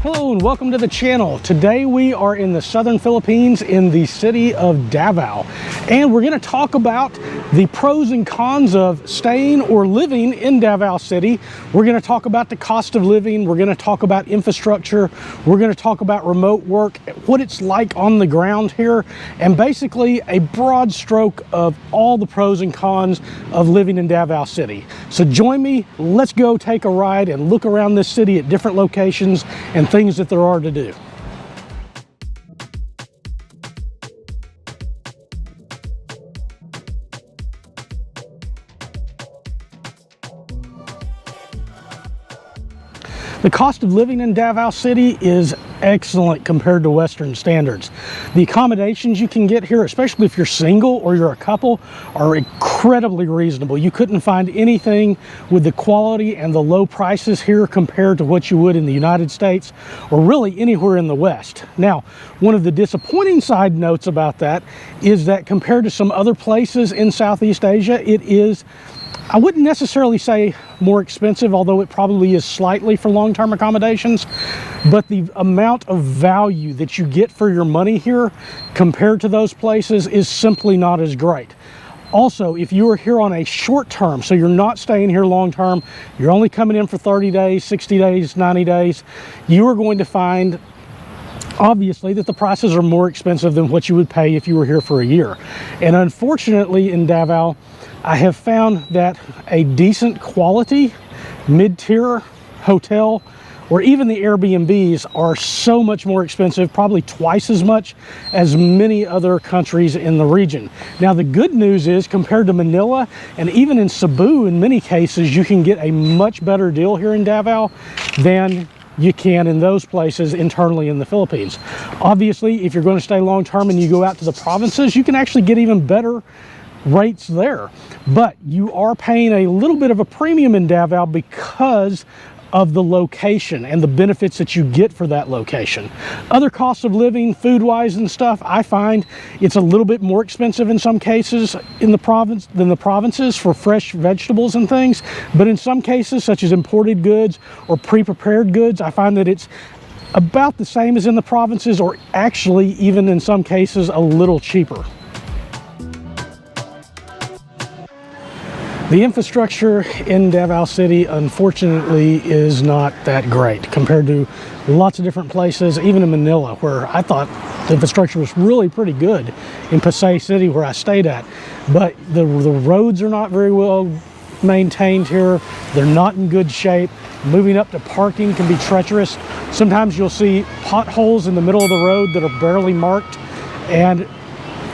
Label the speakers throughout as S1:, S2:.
S1: Hello and welcome to the channel. Today we are in the Southern Philippines in the city of Davao, and we're going to talk about the pros and cons of staying or living in Davao City. We're going to talk about the cost of living. We're going to talk about infrastructure. We're going to talk about remote work, what it's like on the ground here, and basically a broad stroke of all the pros and cons of living in Davao City. So join me, let's go take a ride and look around this city at different locations and things that there are to do. The cost of living in Davao City is excellent compared to Western standards. The accommodations you can get here, especially if you're single or you're a couple, are incredibly reasonable. You couldn't find anything with the quality and the low prices here compared to what you would in the United States or really anywhere in the West. Now, one of the disappointing side notes about that is that compared to some other places in Southeast Asia, it is, I wouldn't necessarily say more expensive, although it probably is slightly for long-term accommodations, but the amount of value that you get for your money here compared to those places is simply not as great. Also, if you are here on a short term, so you're not staying here long term, you're only coming in for 30 days, 60 days, 90 days, you are going to find obviously that the prices are more expensive than what you would pay if you were here for a year. And unfortunately in Davao, I have found that a decent quality mid-tier hotel or even the Airbnbs are so much more expensive, probably twice as much as many other countries in the region. Now the good news is compared to Manila and even in Cebu in many cases, you can get a much better deal here in Davao than you can in those places internally in the Philippines. Obviously, if you're going to stay long term and you go out to the provinces, you can actually get even better rates there, but you are paying a little bit of a premium in Davao because of the location and the benefits that you get for that location. Other costs of living, food-wise and stuff, I find it's a little bit more expensive in some cases in the province than the provinces for fresh vegetables and things, but in some cases, such as imported goods or pre-prepared goods, I find that it's about the same as in the provinces, or actually even in some cases a little cheaper. The infrastructure in Davao City, unfortunately, is not that great compared to lots of different places, even in Manila, where I thought the infrastructure was really pretty good, in Pasay City, where I stayed at. But the roads are not very well maintained here. They're not in good shape. Moving up to parking can be treacherous. Sometimes you'll see potholes in the middle of the road that are barely marked. And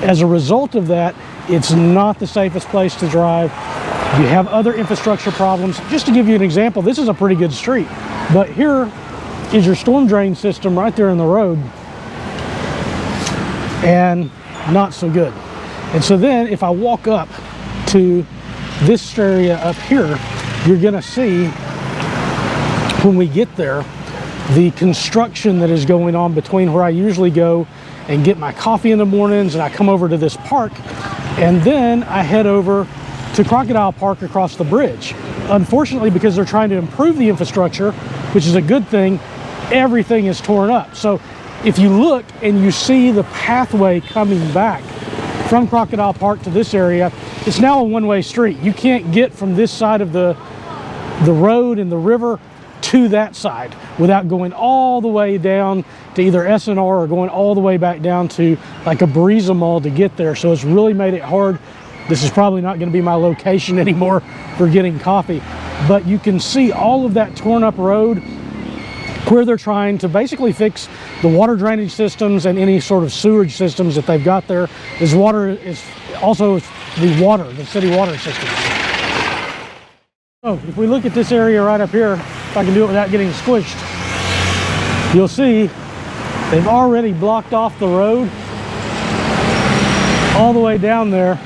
S1: as a result of that, it's not the safest place to drive. You have other infrastructure problems. Just to give you an example, this is a pretty good street, but here is your storm drain system right there in the road, and not so good. And so then if I walk up to this area up here, you're gonna see when we get there, the construction that is going on between where I usually go and get my coffee in the mornings, and I come over to this park, and then I head over to Crocodile Park across the bridge. Unfortunately, because they're trying to improve the infrastructure, which is a good thing, everything is torn up. So if you look and you see the pathway coming back from Crocodile Park to this area, it's now a one-way street. You can't get from this side of the road and the river to that side without going all the way down to either SNR or going all the way back down to like a Breeza Mall to get there. So it's really made it hard. This is probably not going to be my location anymore for getting coffee, but you can see all of that torn up road where they're trying to basically fix the water drainage systems and any sort of sewage systems that they've got there. This water is also the city water system. So if we look at this area right up here, if I can do it without getting squished, you'll see they've already blocked off the road all the way down there.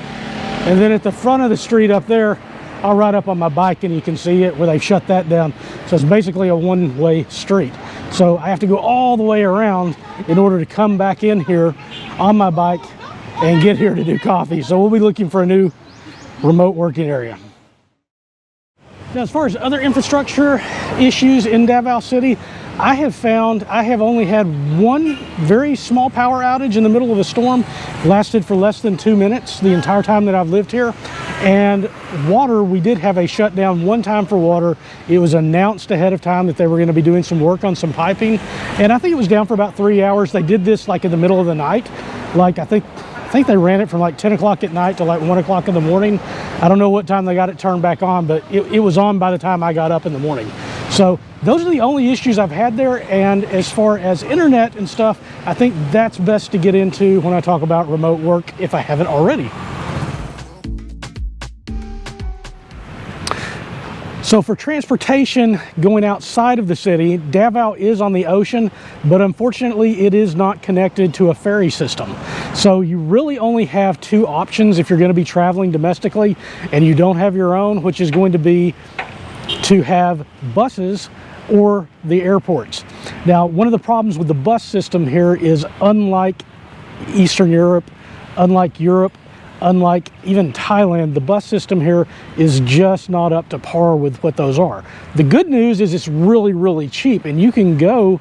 S1: And then at the front of the street up there, I'll ride up on my bike and you can see it where they've shut that down. So it's basically a one-way street. So I have to go all the way around in order to come back in here on my bike and get here to do coffee. So we'll be looking for a new remote working area. Now, as far as other infrastructure issues in Davao City, I have found I have only had one very small power outage in the middle of a storm. Lasted for less than 2 minutes the entire time that I've lived here. And water, we did have a shutdown one time for water. It was announced ahead of time that they were going to be doing some work on some piping. And I think it was down for about 3 hours. They did this like in the middle of the night. Like I think they ran it from like 10 o'clock at night to like 1 o'clock in the morning. I don't know what time they got it turned back on, but it was on by the time I got up in the morning. So those are the only issues I've had there. And as far as internet and stuff, I think that's best to get into when I talk about remote work, if I haven't already. So for transportation going outside of the city, Davao is on the ocean, but unfortunately it is not connected to a ferry system. So you really only have two options if you're going to be traveling domestically and you don't have your own, which is going to be to have buses or the airports. Now, one of the problems with the bus system here is, unlike Eastern Europe, unlike even Thailand, the bus system here is just not up to par with what those are. The good news is it's really, really cheap, and you can go,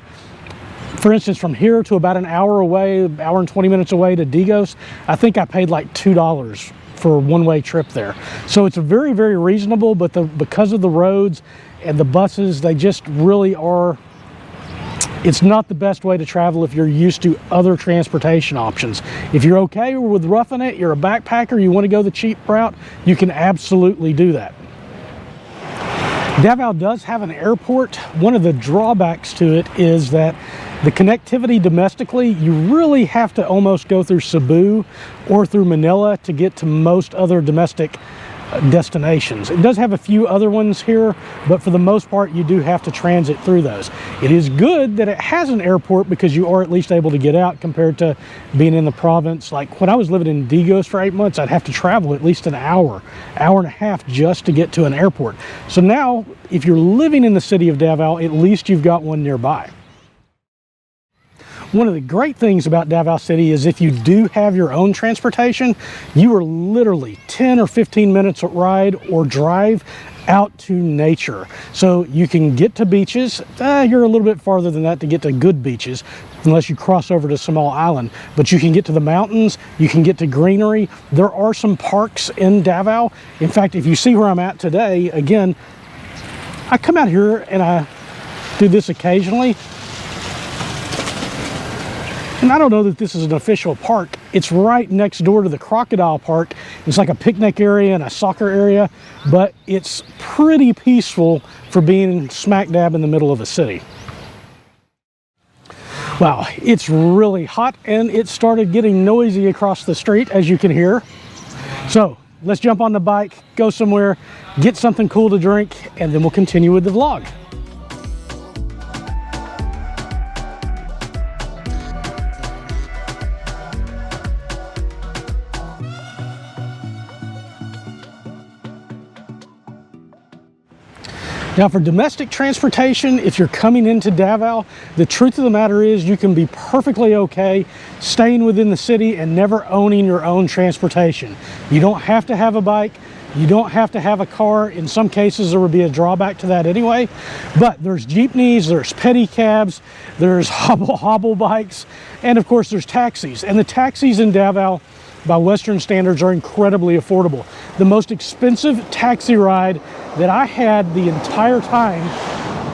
S1: for instance, from here to about an hour away, hour and 20 minutes away to Digos. I think I paid like $2 for a one-way trip there. So it's very, very reasonable, but because of the roads and the buses, they just really are, it's not the best way to travel if you're used to other transportation options. If you're okay with roughing it, you're a backpacker, you want to go the cheap route, you can absolutely do that. Davao does have an airport. One of the drawbacks to it is that the connectivity domestically, you really have to almost go through Cebu or through Manila to get to most other domestic destinations. It does have a few other ones here, but for the most part, you do have to transit through those. It is good that it has an airport because you are at least able to get out compared to being in the province. Like when I was living in Digos for 8 months, I'd have to travel at least an hour and a half just to get to an airport. So now, if you're living in the city of Davao, at least you've got one nearby. One of the great things about Davao City is if you do have your own transportation, you are literally 10 or 15 minutes ride or drive out to nature. So you can get to beaches. You're a little bit farther than that to get to good beaches, unless you cross over to Small Island. But you can get to the mountains, you can get to greenery. There are some parks in Davao. In fact, if you see where I'm at today, again, I come out here and I do this occasionally. And I don't know that this is an official park. It's right next door to the Crocodile Park. It's like a picnic area and a soccer area, but it's pretty peaceful for being smack dab in the middle of a city. Wow, it's really hot and it started getting noisy across the street, as you can hear. So let's jump on the bike, go somewhere, get something cool to drink, and then we'll continue with the vlog. Now for domestic transportation, if you're coming into Davao, the truth of the matter is you can be perfectly okay staying within the city and never owning your own transportation. You don't have to have a bike, you don't have to have a car. In some cases there would be a drawback to that anyway, but there's jeepneys, there's pedicabs, there's hobble bikes, and of course there's taxis. And the taxis in Davao, by Western standards, are incredibly affordable. The most expensive taxi ride that I had the entire time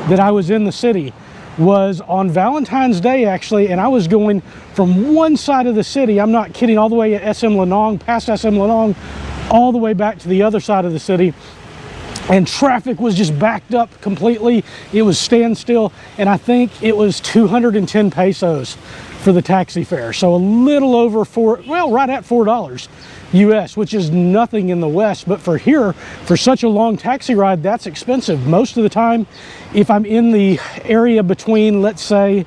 S1: that I was in the city was on Valentine's Day, actually, and I was going from one side of the city, I'm not kidding, all the way at SM Lanong, past SM Lanong, all the way back to the other side of the city, and traffic was just backed up completely. It was standstill, and I think it was 210 pesos for the taxi fare. So a little over right at $4 US, which is nothing in the West, but for here, for such a long taxi ride, that's expensive. Most of the time, if I'm in the area between, let's say,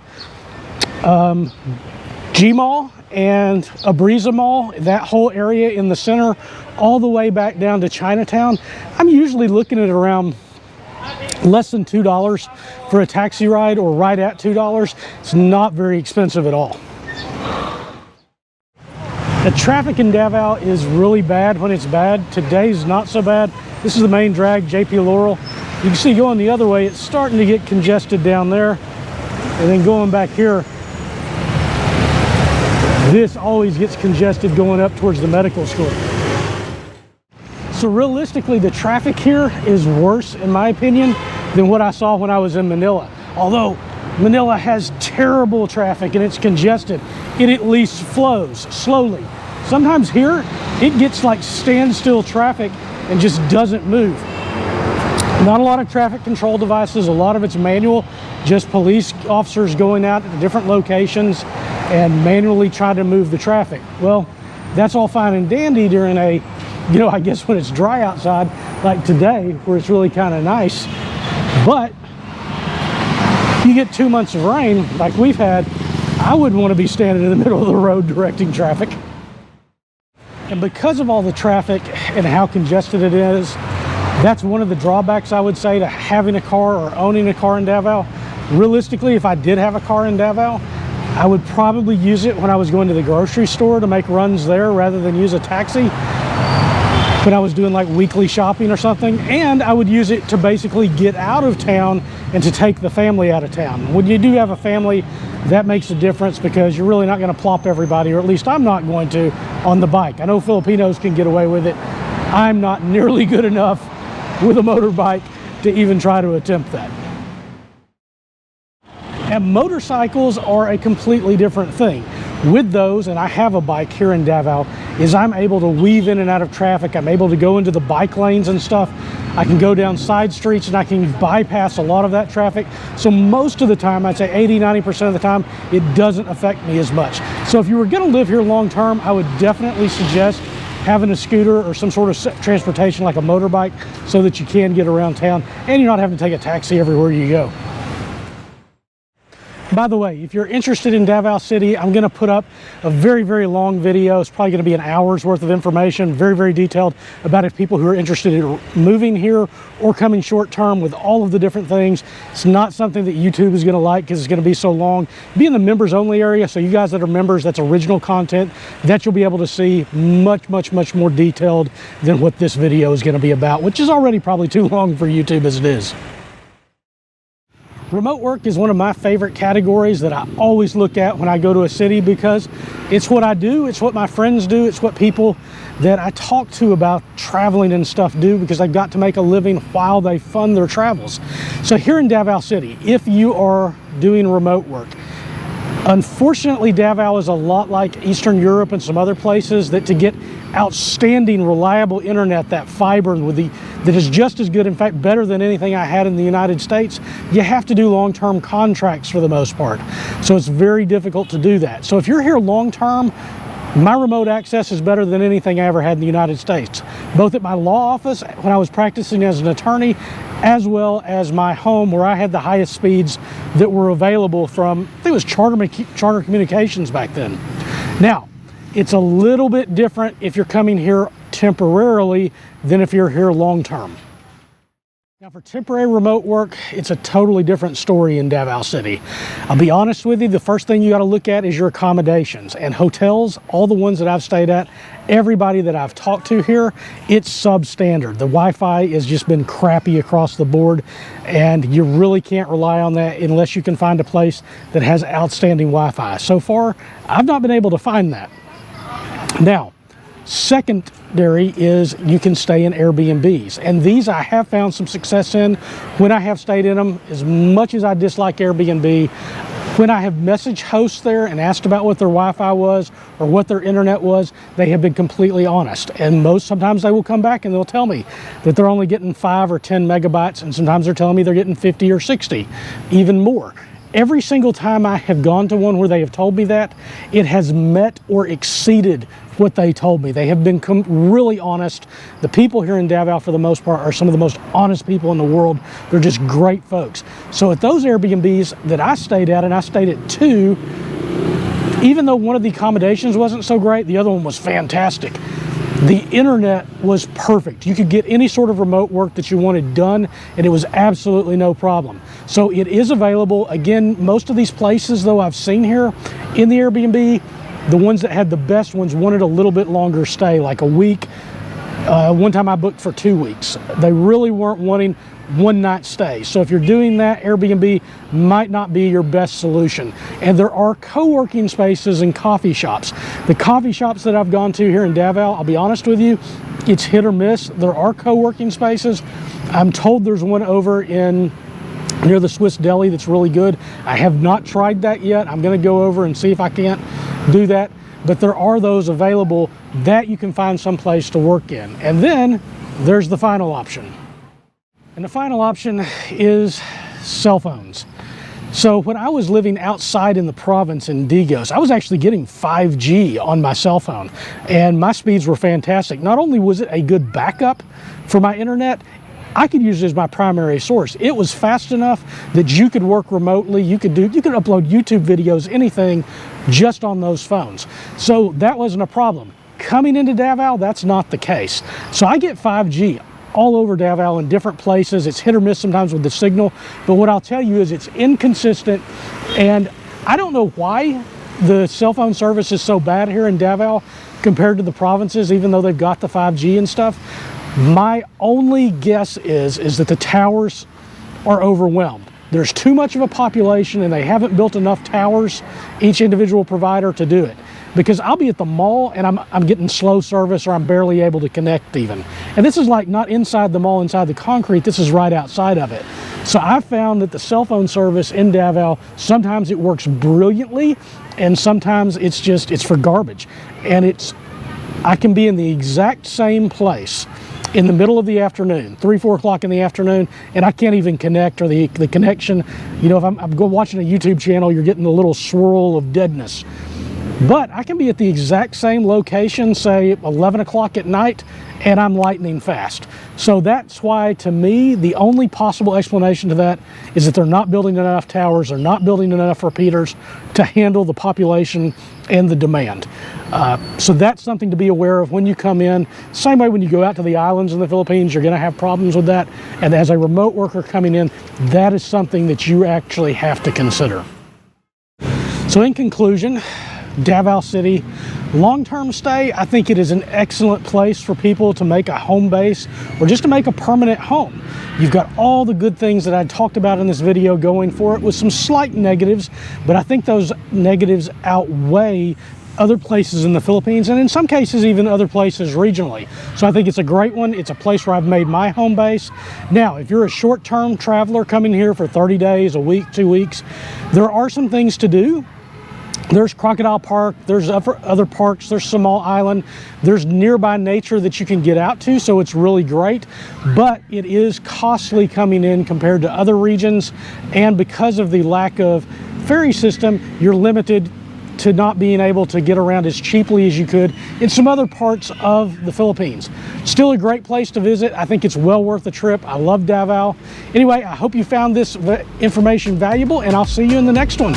S1: G Mall and Abriza Mall, that whole area in the center, all the way back down to Chinatown, I'm usually looking at around less than $2 for a taxi ride, or right at $2. It's not very expensive at all. The traffic in Davao is really bad when it's bad. Today's not so bad. This is the main drag, JP Laurel. You can see going the other way, it's starting to get congested down there. And then going back here, this always gets congested going up towards the medical school. So realistically, the traffic here is worse, in my opinion, than what I saw when I was in Manila. Although Manila has terrible traffic and it's congested, it at least flows slowly. Sometimes here, it gets like standstill traffic and just doesn't move. Not a lot of traffic control devices, a lot of it's manual, just police officers going out to different locations and manually trying to move the traffic. Well, that's all fine and dandy during a, you know, I guess when it's dry outside, like today, where it's really kind of nice. But you get 2 months of rain like we've had, I wouldn't want to be standing in the middle of the road directing traffic. And because of all the traffic and how congested it is, that's one of the drawbacks, I would say, to having a car or owning a car in Davao. Realistically, if I did have a car in Davao, I would probably use it when I was going to the grocery store to make runs there rather than use a taxi when I was doing like weekly shopping or something. And I would use it to basically get out of town and to take the family out of town. When you do have a family, that makes a difference because you're really not going to plop everybody, or at least I'm not going to, on the bike. I know Filipinos can get away with it. I'm not nearly good enough with a motorbike to even try to attempt that. And motorcycles are a completely different thing. With those, and I have a bike here in Davao, is I'm able to weave in and out of traffic. I'm able to go into the bike lanes and stuff. I can go down side streets and I can bypass a lot of that traffic. So most of the time, I'd say 80–90% of the time, it doesn't affect me as much. So if you were gonna live here long term, I would definitely suggest having a scooter or some sort of transportation like a motorbike so that you can get around town and you're not having to take a taxi everywhere you go. By the way, if you're interested in Davao City, I'm going to put up a very, very long video. It's probably going to be an hour's worth of information, very, very detailed about if people who are interested in moving here or coming short term with all of the different things. It's not something that YouTube is going to like because it's going to be so long. Be in the members only area, so you guys that are members, that's original content that you'll be able to see much, much, much more detailed than what this video is going to be about, which is already probably too long for YouTube as it is. Remote work is one of my favorite categories that I always look at when I go to a city because it's what I do, it's what my friends do, it's what people that I talk to about traveling and stuff do because they've got to make a living while they fund their travels. So here in Davao City, if you are doing remote work, unfortunately Davao is a lot like Eastern Europe and some other places that to get outstanding reliable internet, that fiber that is just as good, in fact better than anything I had in the United States, you have to do long-term contracts for the most part. So it's very difficult to do that. So if you're here long-term, my remote access is better than anything I ever had in the United States, both at my law office when I was practicing as an attorney, as well as my home where I had the highest speeds that were available from, I think it was Charter Communications back then. Now, it's a little bit different if you're coming here temporarily than if you're here long term. Now for temporary remote work, it's a totally different story in Davao City. I'll be honest with you, the first thing you got to look at is your accommodations. And hotels, all the ones that I've stayed at, everybody that I've talked to here, it's substandard. The Wi-Fi has just been crappy across the board, and you really can't rely on that unless you can find a place that has outstanding Wi-Fi. So far, I've not been able to find that. Now, secondary is you can stay in Airbnbs, and these I have found some success in when I have stayed in them. As much as I dislike Airbnb, when I have messaged hosts there and asked about what their Wi-Fi was or what their internet was, they have been completely honest. And sometimes they will come back and they'll tell me that they're only getting 5 or 10 megabytes, and sometimes they're telling me they're getting 50 or 60, even more. Every single time I have gone to one where they have told me that, it has met or exceeded what they told me. They have been really honest. The people here in Davao, for the most part, are some of the most honest people in the world. They're just great folks. So at those Airbnbs that I stayed at, and I stayed at 2, even though one of the accommodations wasn't so great, the other one was fantastic. The internet was perfect. You could get any sort of remote work that you wanted done, and it was absolutely no problem. So it is available. Again, most of these places, though, I've seen here in the Airbnb, the ones that had the best ones wanted a little bit longer stay, like a week, One time I booked for 2 weeks. They really weren't wanting one-night stay. So if you're doing that, Airbnb might not be your best solution. And there are co-working spaces and coffee shops. The coffee shops that I've gone to here in Davao, I'll be honest with you, it's hit or miss. There are co-working spaces. I'm told there's one over in near the Swiss Deli that's really good. I have not tried that yet. I'm going to go over and see if I can't do that. But there are those available that you can find some place to work in. And then there's the final option. And the final option is cell phones. So when I was living outside in the province in Digos, I was actually getting 5G on my cell phone, and my speeds were fantastic. Not only was it a good backup for my internet, I could use it as my primary source. It was fast enough that you could work remotely, you could upload YouTube videos, anything, just on those phones. So that wasn't a problem. Coming into Davao, that's not the case. So I get 5G all over Davao in different places. It's hit or miss sometimes with the signal, but what I'll tell you is it's inconsistent, and I don't know why the cell phone service is so bad here in Davao compared to the provinces, even though they've got the 5G and stuff. My only guess is that the towers are overwhelmed. There's too much of a population and they haven't built enough towers, each individual provider, to do it. Because I'll be at the mall and I'm getting slow service, or I'm barely able to connect even. And this is like not inside the mall, inside the concrete, this is right outside of it. So I've found that the cell phone service in Davao, sometimes it works brilliantly and sometimes it's for garbage. And I can be in the exact same place in the middle of the afternoon, 3, 4 o'clock in the afternoon, and I can't even connect, or the connection, you know, if I'm watching a YouTube channel, you're getting a little swirl of deadness. But I can be at the exact same location, say 11 o'clock at night, and I'm lightning fast. So that's why, to me, the only possible explanation to that is that they're not building enough towers, they're not building enough repeaters to handle the population and the demand. So that's something to be aware of when you come in. Same way when you go out to the islands in the Philippines, you're going to have problems with that. And as a remote worker coming in, that is something that you actually have to consider. So in conclusion, Davao City, long-term stay, I think it is an excellent place for people to make a home base or just to make a permanent home. You've got all the good things that I talked about in this video going for it, with some slight negatives, but I think those negatives outweigh other places in the Philippines, and in some cases even other places regionally. So I think it's a great one. It's a place where I've made my home base. Now, if you're a short-term traveler coming here for 30 days, a week, 2 weeks, there are some things to do. There's Crocodile Park, there's other parks, there's Small Island, there's nearby nature that you can get out to, so it's really great, but it is costly coming in compared to other regions, and because of the lack of ferry system, you're limited to not being able to get around as cheaply as you could in some other parts of the Philippines. Still a great place to visit. I think it's well worth the trip. I love Davao. Anyway, I hope you found this information valuable, and I'll see you in the next one.